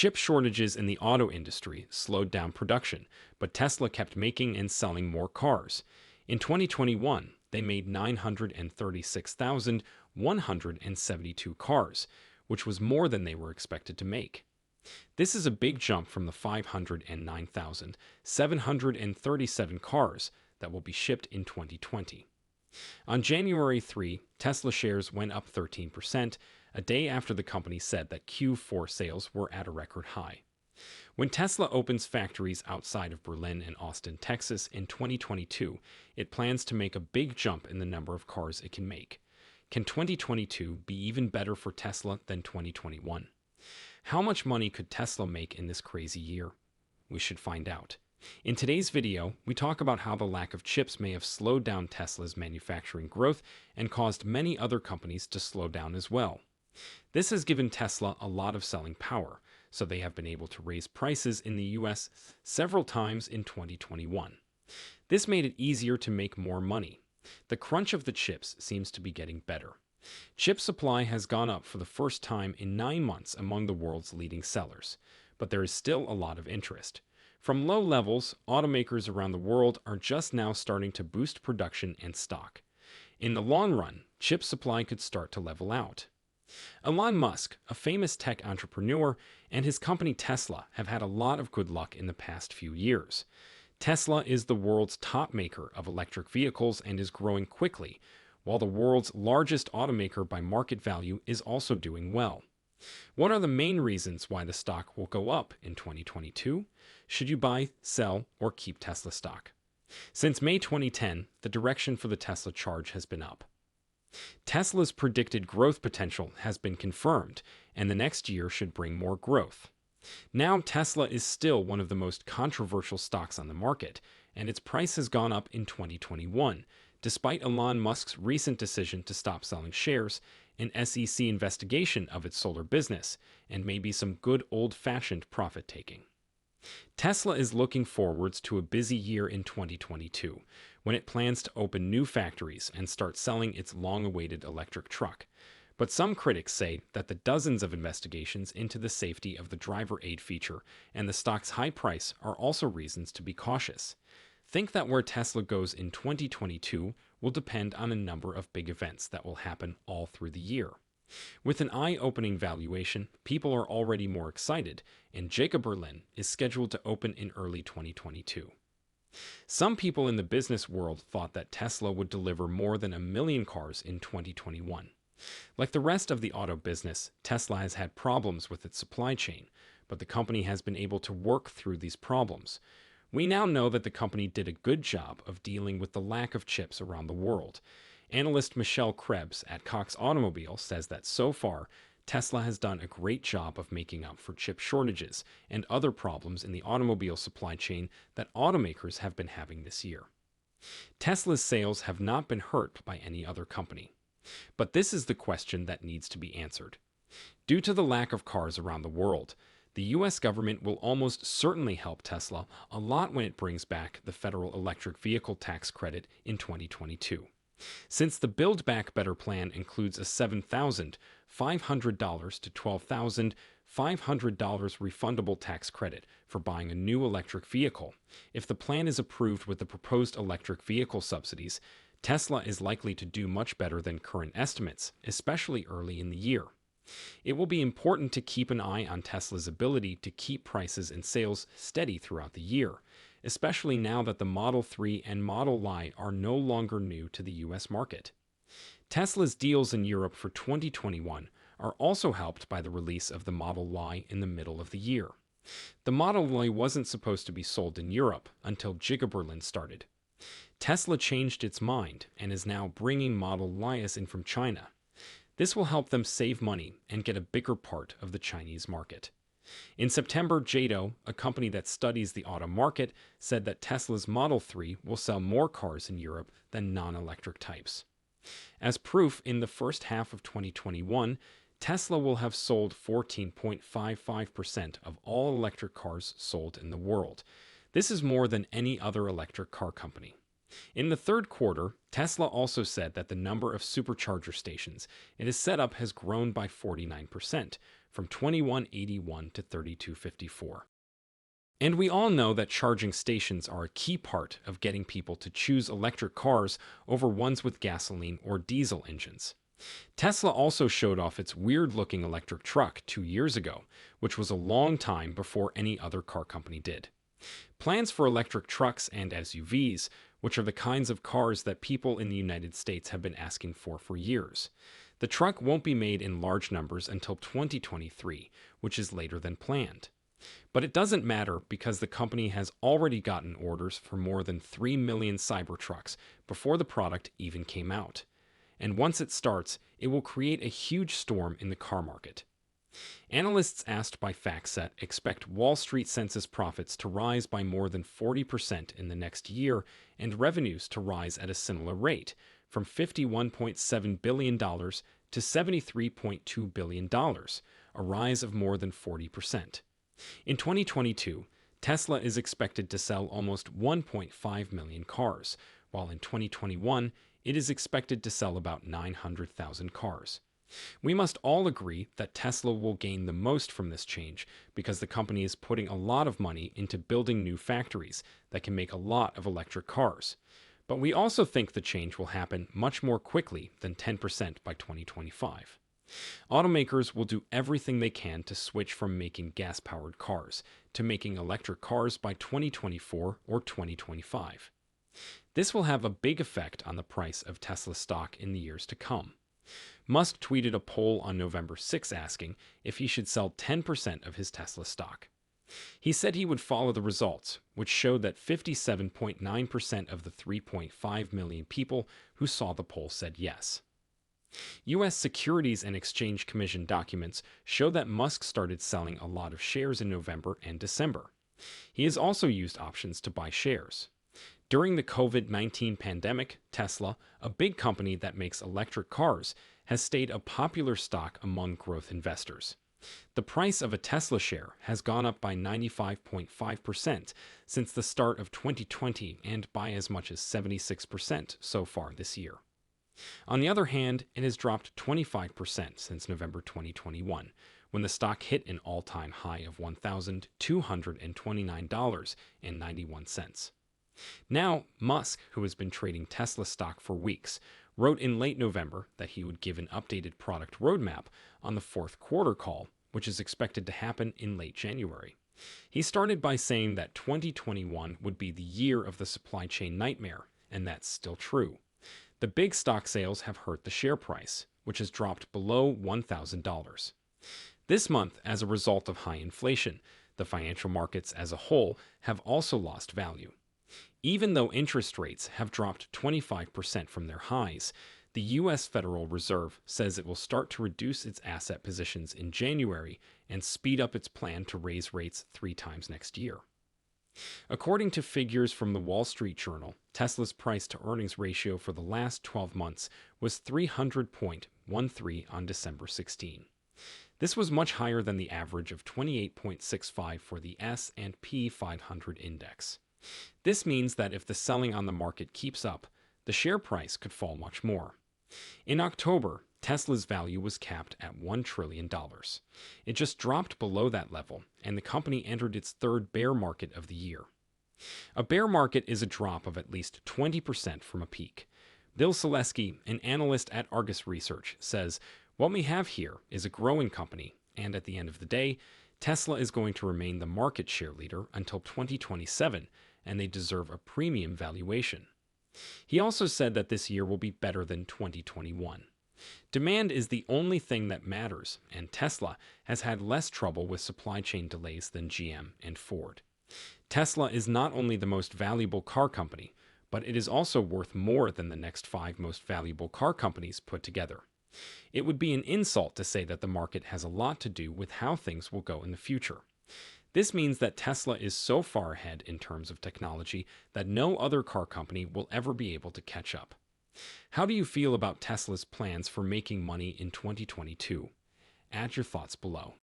Chip shortages in the auto industry slowed down production, but Tesla kept making and selling more cars. In 2021, they made 936,172 cars, which was more than they were expected to make. This is a big jump from the 509,737 cars that will be shipped in 2020. On January 3, Tesla shares went up 13%, a day after the company said that Q4 sales were at a record high. When Tesla opens factories outside of Berlin and Austin, Texas in 2022, it plans to make a big jump in the number of cars it can make. Can 2022 be even better for Tesla than 2021? How much money could Tesla make in this crazy year? We should find out. In today's video, we talk about how the lack of chips may have slowed down Tesla's manufacturing growth and caused many other companies to slow down as well. This has given Tesla a lot of selling power, so they have been able to raise prices in the US several times in 2021. This made it easier to make more money. The crunch of the chips seems to be getting better. Chip supply has gone up for the first time in 9 months among the world's leading sellers, but there is still a lot of interest. From low levels, automakers around the world are just now starting to boost production and stock. In the long run, chip supply could start to level out. Elon Musk, a famous tech entrepreneur, and his company Tesla have had a lot of good luck in the past few years. Tesla is the world's top maker of electric vehicles and is growing quickly, while the world's largest automaker by market value is also doing well. What are the main reasons why the stock will go up in 2022? Should you buy, sell, or keep Tesla stock? Since May 2010, the direction for the Tesla charge has been up. Tesla's predicted growth potential has been confirmed, and the next year should bring more growth. Now, Tesla is still one of the most controversial stocks on the market, and its price has gone up in 2021, despite Elon Musk's recent decision to stop selling shares, an SEC investigation of its solar business, and maybe some good old-fashioned profit-taking. Tesla is looking forwards to a busy year in 2022, when it plans to open new factories and start selling its long-awaited electric truck. But some critics say that the dozens of investigations into the safety of the driver aid feature and the stock's high price are also reasons to be cautious. Think that where Tesla goes in 2022 will depend on a number of big events that will happen all through the year. With an eye-opening valuation, people are already more excited, and Jacob Berlin is scheduled to open in early 2022. Some people in the business world thought that Tesla would deliver more than 1 million cars in 2021. Like the rest of the auto business, Tesla has had problems with its supply chain, but the company has been able to work through these problems. We now know that the company did a good job of dealing with the lack of chips around the world. Analyst Michelle Krebs at Cox Automobile says that so far, Tesla has done a great job of making up for chip shortages and other problems in the automobile supply chain that automakers have been having this year. Tesla's sales have not been hurt by any other company. But this is the question that needs to be answered. Due to the lack of cars around the world, the U.S. government will almost certainly help Tesla a lot when it brings back the federal electric vehicle tax credit in 2022. Since the Build Back Better plan includes a $7,500 to $12,500 refundable tax credit for buying a new electric vehicle, if the plan is approved with the proposed electric vehicle subsidies, Tesla is likely to do much better than current estimates, especially early in the year. It will be important to keep an eye on Tesla's ability to keep prices and sales steady throughout the year, especially now that the Model 3 and Model Y are no longer new to the US market. Tesla's deals in Europe for 2021 are also helped by the release of the Model Y in the middle of the year. The Model Y wasn't supposed to be sold in Europe until Giga Berlin started. Tesla changed its mind and is now bringing Model Ys in from China. This will help them save money and get a bigger part of the Chinese market. In September, Jado, a company that studies the auto market, said that Tesla's Model 3 will sell more cars in Europe than non-electric types. As proof, in the first half of 2021, Tesla will have sold 14.55% of all electric cars sold in the world. This is more than any other electric car company. In the third quarter, Tesla also said that the number of supercharger stations it has set up has grown by 49%, from $21.81 to $32.54. And we all know that charging stations are a key part of getting people to choose electric cars over ones with gasoline or diesel engines. Tesla also showed off its weird-looking electric truck 2 years ago, which was a long time before any other car company did. Plans for electric trucks and SUVs, which are the kinds of cars that people in the United States have been asking for years. The truck won't be made in large numbers until 2023, which is later than planned. But it doesn't matter because the company has already gotten orders for more than 3 million Cybertrucks before the product even came out. And once it starts, it will create a huge storm in the car market. Analysts asked by FactSet expect Wall Street census profits to rise by more than 40% in the next year and revenues to rise at a similar rate, from $51.7 billion to $73.2 billion, a rise of more than 40%. In 2022, Tesla is expected to sell almost 1.5 million cars, while in 2021, it is expected to sell about 900,000 cars. We must all agree that Tesla will gain the most from this change because the company is putting a lot of money into building new factories that can make a lot of electric cars. But we also think the change will happen much more quickly than 10% by 2025. Automakers will do everything they can to switch from making gas-powered cars to making electric cars by 2024 or 2025. This will have a big effect on the price of Tesla stock in the years to come. Musk tweeted a poll on November 6 asking if he should sell 10% of his Tesla stock. He said he would follow the results, which showed that 57.9% of the 3.5 million people who saw the poll said yes. U.S. Securities and Exchange Commission documents show that Musk started selling a lot of shares in November and December. He has also used options to buy shares. During the COVID-19 pandemic, Tesla, a big company that makes electric cars, has stayed a popular stock among growth investors. The price of a Tesla share has gone up by 95.5% since the start of 2020 and by as much as 76% so far this year. On the other hand, it has dropped 25% since November 2021, when the stock hit an all-time high of $1,229.91. Now, Musk, who has been trading Tesla stock for weeks, wrote in late November that he would give an updated product roadmap on the fourth quarter call, which is expected to happen in late January. He started by saying that 2021 would be the year of the supply chain nightmare, and that's still true. The big stock sales have hurt the share price, which has dropped below $1,000. This month, as a result of high inflation, the financial markets as a whole have also lost value. Even though interest rates have dropped 25% from their highs, the U.S. Federal Reserve says it will start to reduce its asset positions in January and speed up its plan to raise rates 3 times next year. According to figures from the Wall Street Journal, Tesla's price-to-earnings ratio for the last 12 months was 300.13 on December 16. This was much higher than the average of 28.65 for the S&P 500 index. This means that if the selling on the market keeps up, the share price could fall much more. In October, Tesla's value was capped at $1 trillion. It just dropped below that level, and the company entered its third bear market of the year. A bear market is a drop of at least 20% from a peak. Bill Selesky, an analyst at Argus Research, says, "What we have here is a growing company, and at the end of the day, Tesla is going to remain the market share leader until 2027, and they deserve a premium valuation." He also said that this year will be better than 2021. Demand is the only thing that matters, and Tesla has had less trouble with supply chain delays than GM and Ford. Tesla is not only the most valuable car company, but it is also worth more than the next 5 most valuable car companies put together. It would be an insult to say that the market has a lot to do with how things will go in the future. This means that Tesla is so far ahead in terms of technology that no other car company will ever be able to catch up. How do you feel about Tesla's plans for making money in 2022? Add your thoughts below.